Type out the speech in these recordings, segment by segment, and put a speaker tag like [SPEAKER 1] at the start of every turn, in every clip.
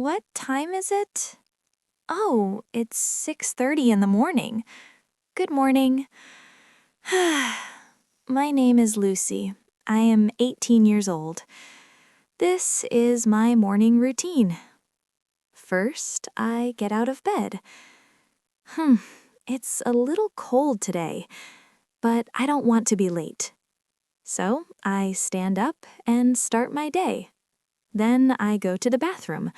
[SPEAKER 1] What time is it? Oh, it's 6:30 in the morning. Good morning. My name is Lucy. I am 18 years old. This is my morning routine. First, I get out of bed. It's a little cold today, but I don't want to be late. So I stand up and start my day. Then I go to the bathroom.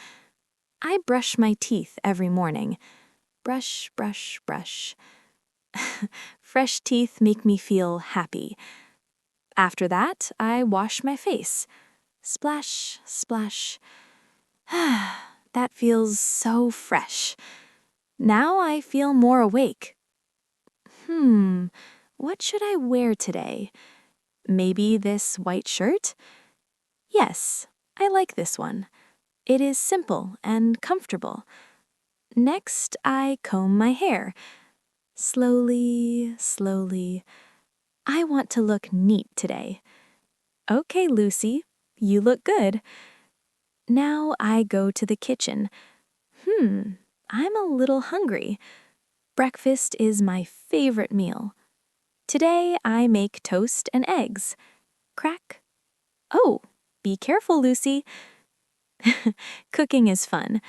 [SPEAKER 1] I brush my teeth every morning. Brush, brush, brush. Fresh teeth make me feel happy. After that, I wash my face. Splash, splash. That feels so fresh. Now I feel more awake. What should I wear today? Maybe this white shirt? Yes, I like this one. It is simple and comfortable. Next, I comb my hair. Slowly, slowly. I want to look neat today. Okay, Lucy, you look good. Now I go to the kitchen. I'm a little hungry. Breakfast is my favorite meal. Today I make toast and eggs. Crack. Oh, be careful, Lucy. Cooking is fun.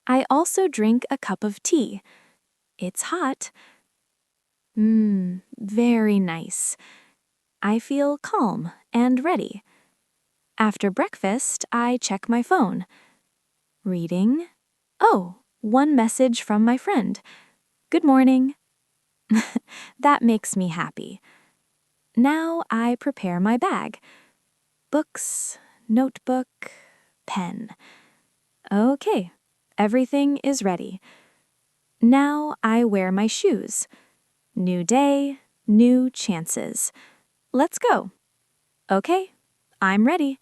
[SPEAKER 1] I also drink a cup of tea. It's hot. Very nice. I feel calm and ready. After breakfast, I check my phone. Reading. Oh, one message from my friend. Good morning. That makes me happy. Now I prepare my bag. Books, notebook, pen. Okay, everything is ready. Now I wear my shoes. New day, new chances. Let's go. Okay, I'm ready.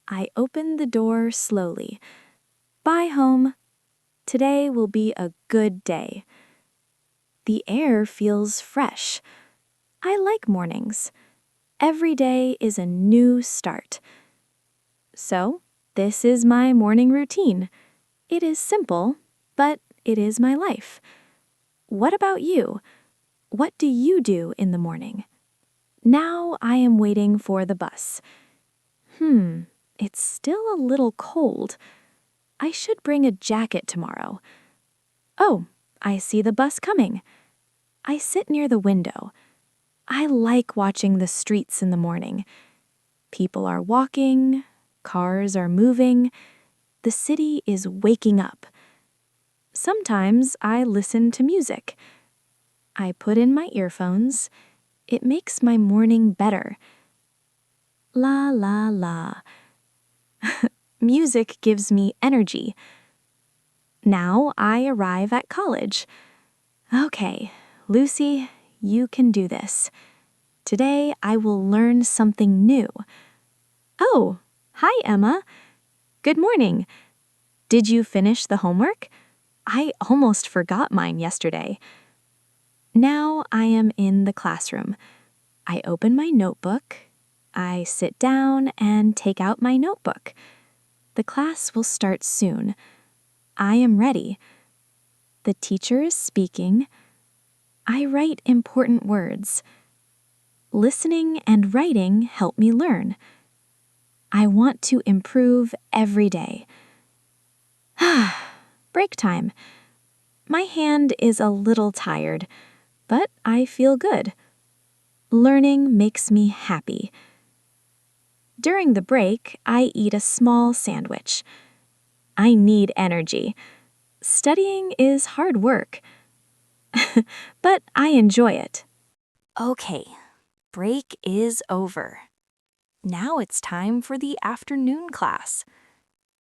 [SPEAKER 1] I open the door slowly. Bye, home. Today will be a good day. The air feels fresh. I like mornings. Every day is a new start. So, this is my morning routine. It is simple, but it is my life. What about you? What do you do in the morning? Now I am waiting for the bus. It's still a little cold. I should bring a jacket tomorrow. Oh, I see the bus coming. I sit near the window. I like watching the streets in the morning. People are walking, cars are moving. The city is waking up. Sometimes I listen to music. I put in my earphones. It makes my morning better. La la la. Music gives me energy. Now I arrive at college. Okay, Lucy, you can do this. Today I will learn something new. Oh, hi, Emma. Good morning. Did you finish the homework? I almost forgot mine yesterday. Now I am in the classroom. I open my notebook. I sit down and take out my notebook. The class will start soon. I am ready. The teacher is speaking. I write important words. Listening and writing help me learn. I want to improve every day. Break time. My hand is a little tired, but I feel good. Learning makes me happy. During the break, I eat a small sandwich. I need energy. Studying is hard work, but I enjoy it. Okay, break is over. Now it's time for the afternoon class.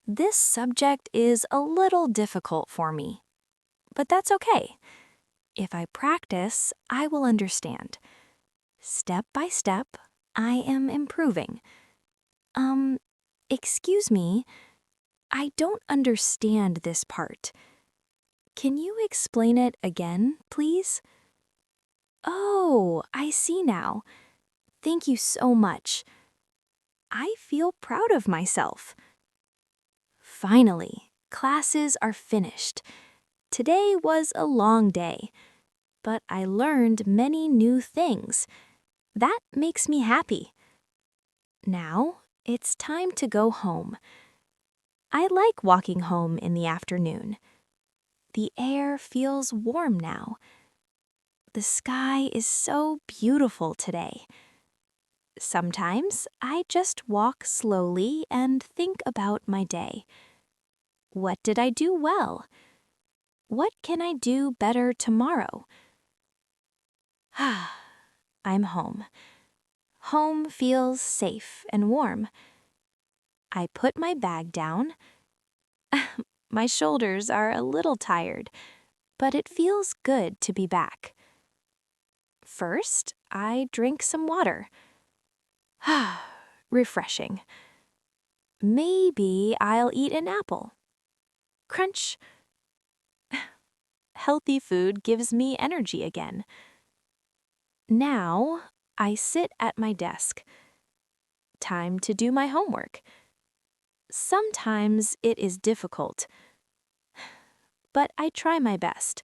[SPEAKER 1] This subject is a little difficult for me, but that's okay. If I practice, I will understand. Step by step, I am improving. Excuse me, I don't understand this part. Can you explain it again, please? Oh, I see now. Thank you so much. I feel proud of myself. Finally, Classes are finished. Today was a long day, but I learned many new things. That makes me happy. Now, it's time to go home. I like walking home in the afternoon. The air feels warm now. The sky is so beautiful today. Sometimes I just walk slowly and think about my day. What did I do well? What can I do better tomorrow? I'm home. Home feels safe and warm. I put my bag down. My shoulders are a little tired, but it feels good to be back. First, I drink some water. Refreshing. Maybe I'll eat an apple. Crunch. Healthy food gives me energy again. Now, I sit at my desk. Time to do my homework. Sometimes it is difficult, but I try my best.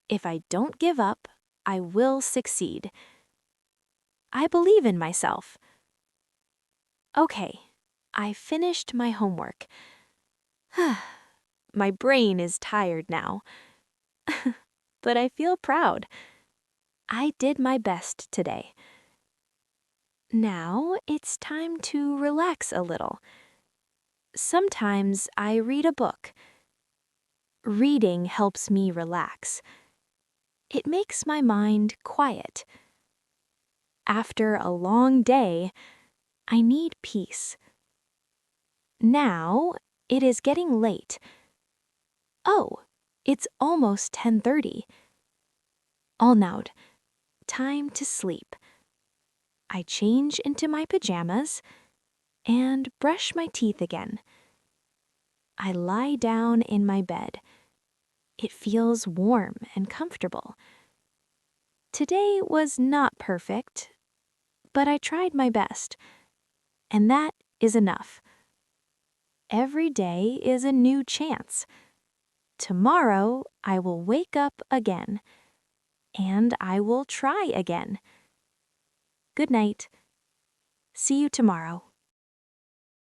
[SPEAKER 1] If I don't give up, I will succeed. I believe in myself. Okay, I finished my homework. My brain is tired now, but I feel proud. I did my best today. Now it's time to relax a little. Sometimes I read a book. Reading helps me relax. It makes my mind quiet. After a long day, I need peace. Now it is getting late. Oh, it's almost 10:30. Allnoud, time to sleep. I change into my pajamas and brush my teeth again. I lie down in my bed. It feels warm and comfortable. Today was not perfect, but I tried my best, and that is enough. Every day is a new chance. Tomorrow I will wake up again, and I will try again. Good night. See you tomorrow.